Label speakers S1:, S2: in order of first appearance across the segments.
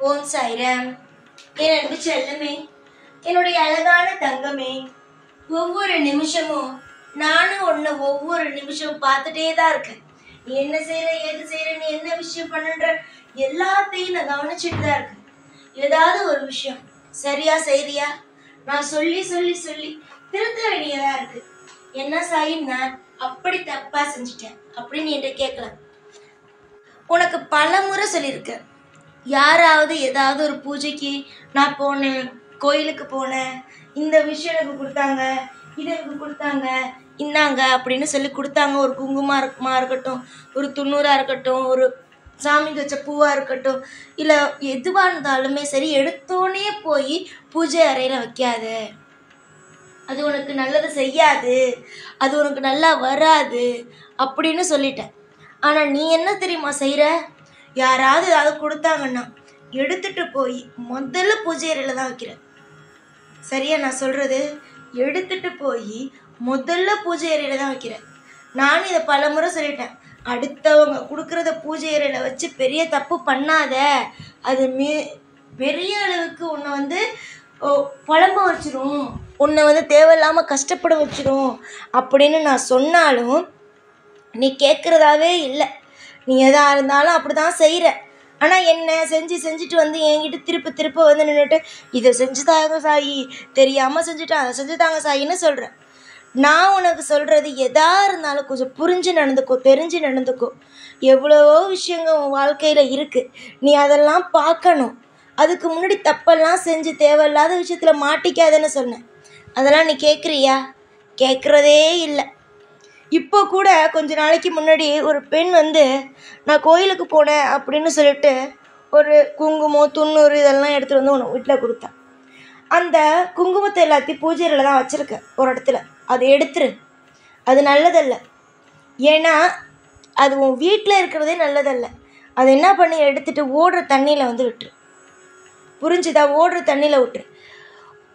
S1: ஓம் சாய்ராம். என் அன்பு செல்லமே, என்னுடைய அழகான தங்கமே, ஒவ்வொரு நிமிஷமும் நானும் உன்னை ஒவ்வொரு நிமிஷம் பார்த்துட்டே தான் இருக்கேன். நீ என்ன செய்யற, எது செய்யற, நீ என்ன விஷயம் பண்ணுன்ற எல்லாத்தையும் நான் கவனிச்சுட்டு தான் இருக்கேன். ஏதாவது ஒரு விஷயம் சரியா செய்றியா? நான் சொல்லி சொல்லி சொல்லி திருத்த வேண்டியதா இருக்கு. என்ன சாயி, நான் அப்படி தப்பா செஞ்சுட்டேன் அப்படின்னு என்கிட்ட கேட்கலாம். உனக்கு பல முறை சொல்லியிருக்கேன். யாராவது ஏதாவது ஒரு பூஜைக்கு நான் போனேன், கோயிலுக்கு போனேன், இந்த விஷயம் எனக்கு கொடுத்தாங்க, இது எனக்கு கொடுத்தாங்க, இன்னாங்க அப்படின்னு சொல்லி கொடுத்தாங்க. ஒரு குங்குமமா இருக்கட்டும், ஒரு துண்ணூறாக இருக்கட்டும், ஒரு சாமிக்கு வச்ச பூவாக இருக்கட்டும், இல்லை எதுவாக இருந்தாலுமே சரி, எடுத்தோடனே போய் பூஜை அறையில் வைக்காது. அது உனக்கு நல்லது செய்யாது, அது உனக்கு நல்லா வராது அப்படின்னு சொல்லிட்டேன். ஆனால் நீ என்ன தெரியுமா செய்கிற? யாராவது ஏதாவது கொடுத்தாங்கன்னா எடுத்துட்டு போய் முதல்ல பூஜை அறையில் தான் வைக்கிற. சரியா நான் சொல்கிறது? எடுத்துட்டு போய் முதல்ல பூஜை அறையில் தான் வைக்கிறேன். நானும் இதை பல முறை சொல்லிட்டேன். அடுத்தவங்க கொடுக்குறத பூஜை அறையில் வச்சு பெரிய தப்பு பண்ணாத, அது பெரிய அளவுக்கு உன்னை புலம்ப வச்சிரும், உன்னை தேவையில்லாமல் கஷ்டப்பட வச்சிரும் அப்படின்னு நான் சொன்னாலும் நீ கேட்குறதாவே இல்லை. நீ எதாக இருந்தாலும் அப்படி தான் செய்கிற. ஆனால் என்ன செஞ்சுட்டு என்கிட்ட திருப்ப நின்றுட்டு இதை செஞ்சுதாங்க சாயி, தெரியாமல் செஞ்சுட்டேன், அதை செஞ்சுதாங்க சாயின்னு சொல்கிறேன். நான் உனக்கு சொல்கிறது எதா இருந்தாலும் கொஞ்சம் புரிஞ்சு நடந்துக்கோ, தெரிஞ்சு நடந்துக்கோ. எவ்வளவோ விஷயங்கள் உன் வாழ்க்கையில் இருக்குது, நீ அதெல்லாம் பார்க்கணும். அதுக்கு முன்னாடி தப்பெல்லாம் செஞ்சு தேவையில்லாத விஷயத்தில் மாட்டிக்காதேன்னு சொன்னேன். அதெல்லாம் நீ கேட்குறியா? கேட்குறதே இல்லை. இப்போ கூட கொஞ்ச நாளைக்கு முன்னாடி ஒரு பெண் நான் கோயிலுக்கு போனேன் அப்படின்னு சொல்லிட்டு ஒரு குங்குமம், துண்ணூறு இதெல்லாம் எடுத்துகிட்டு உனக்கு வீட்டில் கொடுத்தேன். அந்த குங்குமத்தை எல்லாத்தையும் பூஜையில் தான் வச்சுருக்கேன் ஒரு இடத்துல. அதை எடுத்துரு, அது நல்லதல்ல. ஏன்னா அது உன் வீட்டில் இருக்கிறதே நல்லதல்ல. அது என்ன பண்ணி எடுத்துகிட்டு ஓடுற தண்ணியில் விட்டுரு. புரிஞ்சுதா? ஓடுற தண்ணியில் விட்டுரு.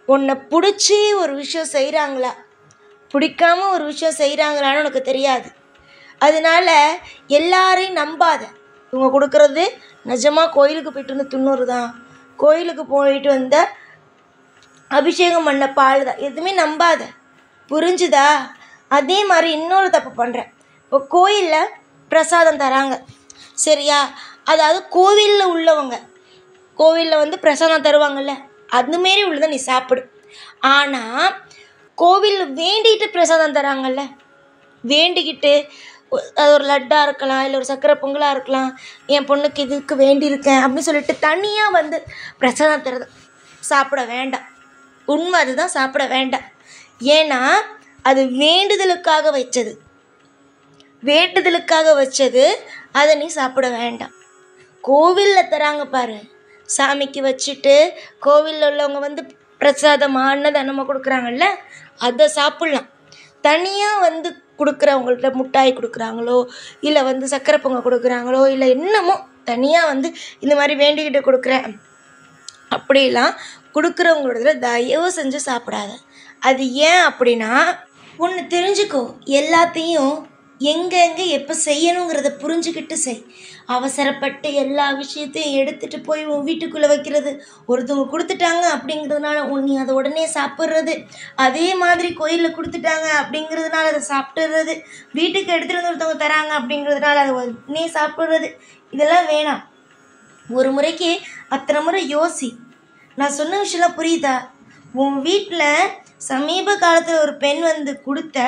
S1: உன்னை பிடிச்சி ஒரு விஷயம் செய்கிறாங்களா, பிடிக்காம ஒரு விஷயம் செய்கிறாங்களான்னு உனக்கு தெரியாது. அதனால எல்லாரையும் நம்பாத. இவங்க கொடுக்குறது நிஜமாக கோயிலுக்கு போயிட்டு வந்த துண்ணூறு தான், கோயிலுக்கு போயிட்டு வந்த அபிஷேகம் பண்ண பால் தான், எதுவுமே நம்பாத. புரிஞ்சுதா? அதே மாதிரி இன்னொரு தப்பு பண்ணுறேன். இப்போ கோயிலில் பிரசாதம் தராங்க, சரியா? அதாவது கோவிலில் உள்ளவங்க கோவிலில் பிரசாதம் தருவாங்கள்ல, அதுமாரி உள்ளதை நீ சாப்பிடு. ஆனால் கோவிலில் வேண்டிகிட்டு பிரசாதம் தராங்கல்ல, வேண்டிக்கிட்டு அது ஒரு லட்டாக இருக்கலாம், இல்லை ஒரு சக்கரை பொங்கலாக இருக்கலாம், என் பொண்ணுக்கு இதுக்கு வேண்டியிருக்கேன் அப்படின்னு சொல்லிட்டு தனியாக பிரசாதம் தரது சாப்பிட வேண்டாம். உண்மை அதுதான், சாப்பிட வேண்டாம். ஏன்னா அது வேண்டுதலுக்காக வச்சது, அதை நீ சாப்பிட வேண்டாம். கோவிலில் தராங்க பாரு, சாமிக்கு வச்சுட்டு கோவிலில் உள்ளவங்க பிரசாதமாக அன்னதானமாக கொடுக்குறாங்கல்ல, அதை சாப்பிட்லாம். தனியாக கொடுக்குறவங்கள்ட்ட முட்டாய் கொடுக்குறாங்களோ, இல்லை சக்கரை பொங்கல் கொடுக்குறாங்களோ, இல்லை என்னமோ தனியாக இந்த மாதிரி வேண்டிக்கிட்டு கொடுக்குறேன் அப்படிலாம் கொடுக்குறவங்களோட தயவு செஞ்சு சாப்பிடாத. அது ஏன் அப்படின்னா, ஒன்று தெரிஞ்சுக்கோ, எல்லாத்தையும் எங்கெங்கே எப்போ செய்யணுங்கிறத புரிஞ்சுக்கிட்டு செய். அவசரப்பட்டு எல்லா விஷயத்தையும் எடுத்துகிட்டு போய் உன் வீட்டுக்குள்ளே வைக்கிறது, ஒருத்தவங்க கொடுத்துட்டாங்க அப்படிங்கிறதுனால நீ அதை உடனே சாப்பிட்றது, அதே மாதிரி கோயிலில் கொடுத்துட்டாங்க அப்படிங்கிறதுனால அதை சாப்பிட்றது, வீட்டுக்கு எடுத்துகிட்டு வந்து ஒருத்தவங்க தராங்க அப்படிங்கிறதுனால அதை உடனே சாப்பிட்றது, இதெல்லாம் வேணாம். ஒரு முறைக்கு அத்தனை முறை யோசி. நான் சொன்ன விஷயம்லாம் புரியுதா? உன் வீட்டில் சமீப காலத்தில் ஒரு பெண் கொடுத்த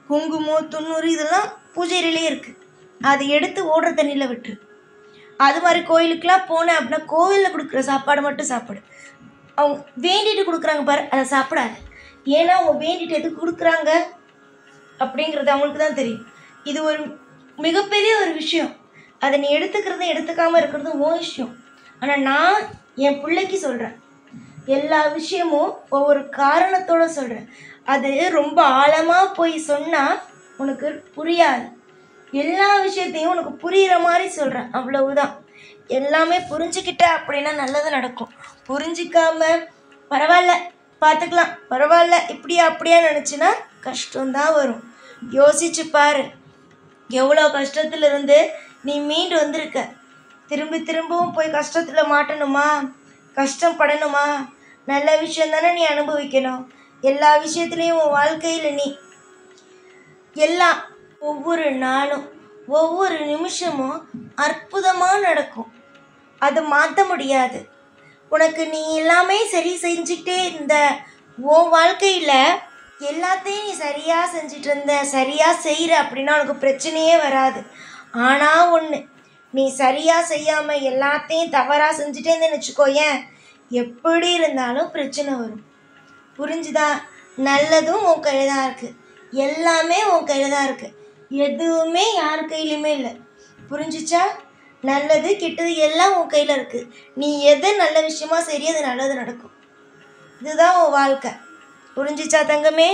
S1: குங்குமம், துண்ணூறு இதெல்லாம் பூஜையிலே இருக்குது. அதை எடுத்து ஓடுற தண்ணியில் விட்டுரு. அது மாதிரி கோயிலுக்கெலாம் போனேன் அப்படின்னா கோவிலில் கொடுக்குற சாப்பாடு மட்டும் சாப்பிடு. அவங்க வேண்டிட்டு கொடுக்குறாங்க பாரு, அதை சாப்பிடாது. ஏன்னா அவங்க வேண்டிட்டு எதுக்கு கொடுக்குறாங்க அப்படிங்கிறது அவங்களுக்கு தான் தெரியும். இது ஒரு மிகப்பெரிய ஒரு விஷயம். அதை நீ எடுத்துக்கிறதும் எடுத்துக்காமல் இருக்கிறதும் உன் விஷயம். ஆனால் நான் என் பிள்ளைக்கு சொல்கிறேன், எல்லா விஷயமும் ஒவ்வொரு காரணத்தோடு சொல்கிறேன். அது ரொம்ப ஆழமாக போய் சொன்னால் உனக்கு புரியாது. எல்லா விஷயத்தையும் உனக்கு புரிகிற மாதிரி சொல்கிறேன், அவ்வளவுதான். எல்லாமே புரிஞ்சுக்கிட்ட அப்படின்னா நல்லது நடக்கும். புரிஞ்சிக்காம பரவாயில்ல பார்த்துக்கலாம், பரவாயில்ல இப்படியா அப்படியா நினச்சின்னா கஷ்டம்தான் வரும். யோசிச்சு பாரு, எவ்வளோ கஷ்டத்துலேருந்து நீ மீண்டு வந்திருக்க. திரும்பி திரும்பவும் போய் கஷ்டத்தில் மாட்டணுமா? கஷ்டப்படணுமா? நல்ல விஷயம் தானே நீ அனுபவிக்கணும். எல்லா விஷயத்துலேயும் உன் வாழ்க்கையில் நீ எல்லாம் ஒவ்வொரு நாளும் ஒவ்வொரு நிமிஷமும் அற்புதமாக நடக்கும். அது மாற்ற முடியாது. உனக்கு நீ எல்லாமே சரி செஞ்சுக்கிட்டே இருந்த உன் வாழ்க்கையில் எல்லாத்தையும் நீ சரியாக செஞ்சிட்டு இருந்த, சரியாக செய்கிற அப்படின்னா உனக்கு பிரச்சனையே வராது. ஆனால் ஒன்று, நீ சரியாக செய்யாமல் எல்லாத்தையும் தவறாக செஞ்சுட்டே இருந்தேன்னு வச்சுக்கோயேன், எப்படி இருந்தாலும் பிரச்சனை வரும். புரிஞ்சுதா? நல்லதும் உன் கையில் தான் இருக்குது, எல்லாமே உன் கையில் தான் இருக்குது, எதுவுமே யார் கையிலுமே இல்லை. புரிஞ்சிச்சா? நல்லது கெட்டது எல்லாம் உன் கையில் இருக்குது. நீ எது நல்ல விஷயமா சரி, அது நல்லது நடக்கும். இதுதான் உன் வாழ்க்கை. புரிஞ்சிச்சா தங்கமே?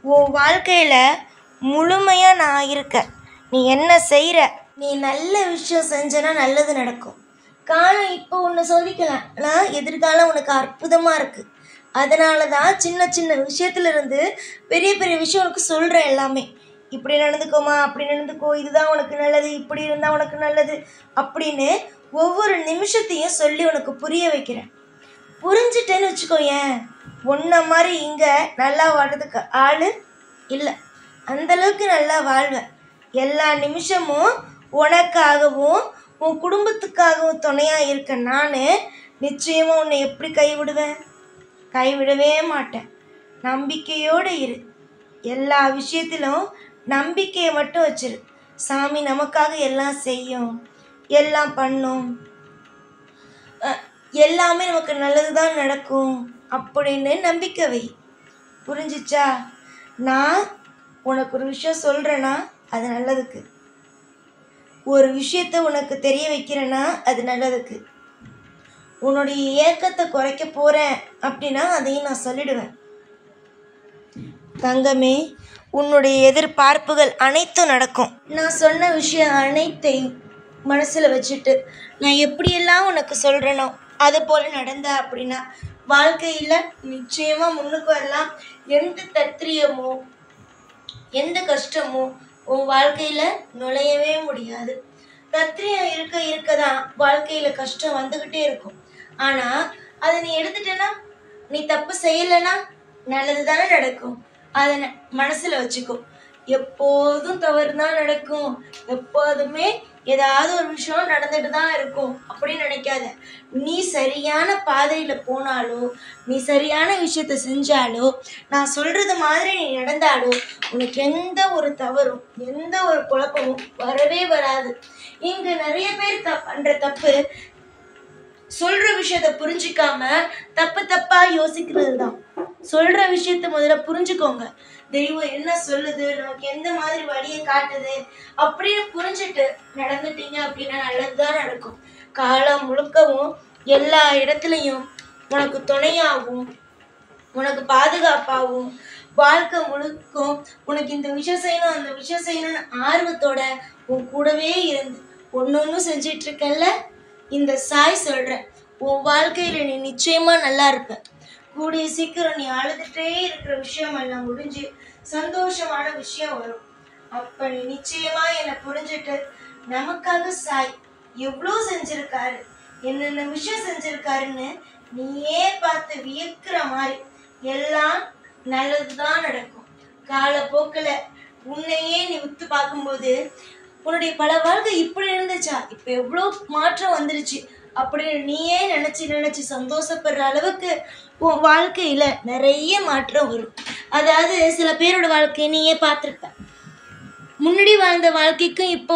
S1: உன் வாழ்க்கையில் முழுமையாக நான் இருக்கேன். நீ என்ன செய்கிற, நீ நல்ல விஷயம் செஞ்சனா நல்லது நடக்கும். காலம் இப்போ ஒன்று சொல்லிக்கலாம், ஆனால் எதிர்காலம் உனக்கு அற்புதமாக இருக்குது. அதனால தான் சின்ன சின்ன விஷயத்துலேருந்து பெரிய பெரிய விஷயம் உனக்கு சொல்கிறேன். எல்லாமே இப்படி நடந்துக்கோமா, அப்படி நடந்துக்கோ, இதுதான் உனக்கு நல்லது, இப்படி இருந்தால் உனக்கு நல்லது அப்படின்னு ஒவ்வொரு நிமிஷத்தையும் சொல்லி உனக்கு புரிய வைக்கிறேன். புரிஞ்சுட்டேன்னு வச்சுக்கோயேன், ஒன்றை மாதிரி இங்கே நல்லா வாழ்றதுக்கு ஆள் இல்லை. அந்தளவுக்கு நல்லா வாழ்வேன். எல்லா நிமிஷமும் உனக்காகவும் உன் குடும்பத்துக்காகவும் துணையாக இருக்க நான் நிச்சயமாக உன்னை எப்படி கைவிடுவேன்? கைவிடவே மாட்டேன். நம்பிக்கையோடு இரு. எல்லா விஷயத்திலும் நம்பிக்கையை மட்டும் வச்சிரு. சாமி நமக்காக எல்லாம் செய்யும், எல்லாம் பண்ணும், எல்லாமே நமக்கு நல்லது தான் நடக்கும் அப்படின்னு நம்பிக்கை வை. புரிஞ்சிச்சா? நான் உனக்கு ஒரு விஷயம் சொல்கிறேன்னா அது நல்லதுக்கு. ஒரு விஷயத்தை உனக்கு தெரிய வைக்கிறேன்னா அது நல்லதுக்கு. உன்னுடைய ஏக்கத்தை குறைக்க போகிறேன் அப்படின்னா அதையும் நான் சொல்லிடுவேன். தங்கமே, உன்னுடைய எதிர்பார்ப்புகள் அனைத்தும் நடக்கும். நான் சொன்ன விஷயம் அனைத்தையும் மனசில் வச்சுட்டு நான் எப்படியெல்லாம் உனக்கு சொல்கிறேனோ அது போல் நடந்த அப்படின்னா வாழ்க்கையில் நிச்சயமாக முன்னுக்கு வரலாம். எந்த தத்திரியமோ எந்த கஷ்டமோ உன் வாழ்க்கையில் நுழையவே முடியாது. தத்திரியம் இருக்க தான் வாழ்க்கையில் கஷ்டம் வந்துக்கிட்டே இருக்கும். ஆனால் அதை நீ எடுத்துட்டேன்னா, நீ தப்பு செய்யலைன்னா நல்லது தானே நடக்கும். அதை மனசில் வச்சுக்கோ. எப்போதும் தவறு தான் நடக்கும், எப்போதுமே ஏதாவது ஒரு விஷயம் நடந்துட்டு தான் இருக்கும் அப்படின்னு நினைக்காத. நீ சரியான பாதையில் போனாலோ, நீ சரியான விஷயத்த செஞ்சாலோ, நான் சொல்கிறது மாதிரி நீ நடந்தாலோ உனக்கு எந்த ஒரு தவறும் எந்த ஒரு குழப்பமும் வரவே வராது. இங்கே நிறைய பேர் பண்ணுற தப்பு, சொல்கிற விஷயத்த புரிஞ்சிக்காம தப்பாக யோசிக்கிறது தான். சொல்கிற விஷயத்த முதல்ல புரிஞ்சுக்கோங்க. தெய்வம் என்ன சொல்லுது, நமக்கு எந்த மாதிரி வழியை காட்டுது அப்படின்னு புரிஞ்சுட்டு நடந்துட்டீங்க அப்படின்னா நல்லதுதான் நடக்கும். காலம் முழுக்கவும் எல்லா இடத்துலையும் உனக்கு துணையாகவும் உனக்கு பாதுகாப்பாகவும் வாழ்க்கை முழுக்கும் உனக்கு இந்த விஷயம் செய்யணும் அந்த விஷயம் செய்யணும்னு ஆர்வத்தோட உன் கூடவே இருந்து ஒன்று செஞ்சிட்டு இருக்கல்ல. இந்த சாய் சொல்கிறேன், உன் வாழ்க்கையில் நீ நிச்சயமாக நல்லா இருப்ப. கூடிய சீக்கிரம் நீ அழுதுகிட்டே இருக்கிற விஷயம் எல்லாம் முடிஞ்சு சந்தோஷமான விஷயம் வரும். அப்ப நீ நிச்சயமா என்னை புரிஞ்சுட்டு நமக்காக சாய் எவ்வளோ செஞ்சிருக்காரு, என்னென்ன விஷயம் செஞ்சிருக்காருன்னு நீயே பார்த்து வியக்கிற மாதிரி எல்லாம் நல்லதுதான் நடக்கும். காலப்போக்கில் உன்னையே நீ உத்து பார்க்கும்போது உன்னுடைய பல வாழ்க்கை இப்படி இருந்துச்சா, இப்போ எவ்வளோ மாற்றம் வந்துருச்சு அப்படின்னு நீயே நினச்சி சந்தோஷப்படுற அளவுக்கு உன் வாழ்க்கையில் நிறைய மாற்றம் வரும். அதாவது சில பேரோட வாழ்க்கையை நீயே பார்த்துருப்ப, முன்னாடி வாழ்ந்த வாழ்க்கைக்கும் இப்போ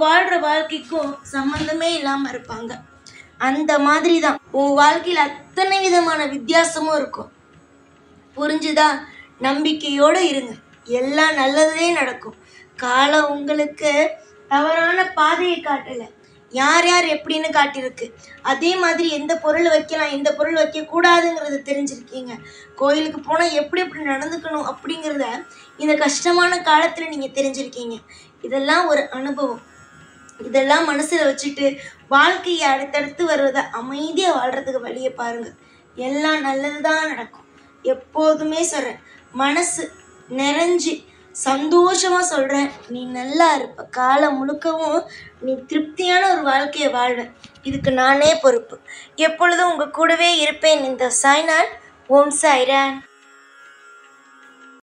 S1: வாழ்கிற வாழ்க்கைக்கும் சம்மந்தமே இல்லாமல் இருப்பாங்க. அந்த மாதிரி தான் உன் வாழ்க்கையில் அத்தனை விதமான வித்தியாசமும் இருக்கும். புரிஞ்சுதா? நம்பிக்கையோடு இருங்க, எல்லாம் நல்லதே நடக்கும். காலம் உங்களுக்கு தவறான பாதையை காட்டலை, யார் யார் எப்படின்னு காட்டியிருக்கு. அதே மாதிரி எந்த பொருள் வைக்கலாம் எந்த பொருள் வைக்கக்கூடாதுங்கிறத தெரிஞ்சிருக்கீங்க. கோயிலுக்கு போனால் எப்படி எப்படி நடந்துக்கணும் அப்படிங்கிறத இந்த கஷ்டமான காலத்தில் நீங்கள் தெரிஞ்சிருக்கீங்க. இதெல்லாம் ஒரு அனுபவம். இதெல்லாம் மனசில் வச்சுட்டு வாழ்க்கையை அடுத்தடுத்து வர்றதை அமைதியாக வாழ்கிறதுக்கு வழியை பாருங்கள். எல்லாம் நல்லது தான் நடக்கும். எப்போதுமே சொல்கிறேன், மனசு நிறைஞ்சி சந்தோஷமா சொல்றேன், நீ நல்லா இருப்ப. காலம் முழுக்கவும் நீ திருப்தியான ஒரு வாழ்க்கையை வாழ்வ. இதுக்கு நானே பொறுப்பு. எப்பொழுதும் உங்க கூடவே இருப்பேன். இந்த சாய்நாள். ஓம் சாய்ராம்.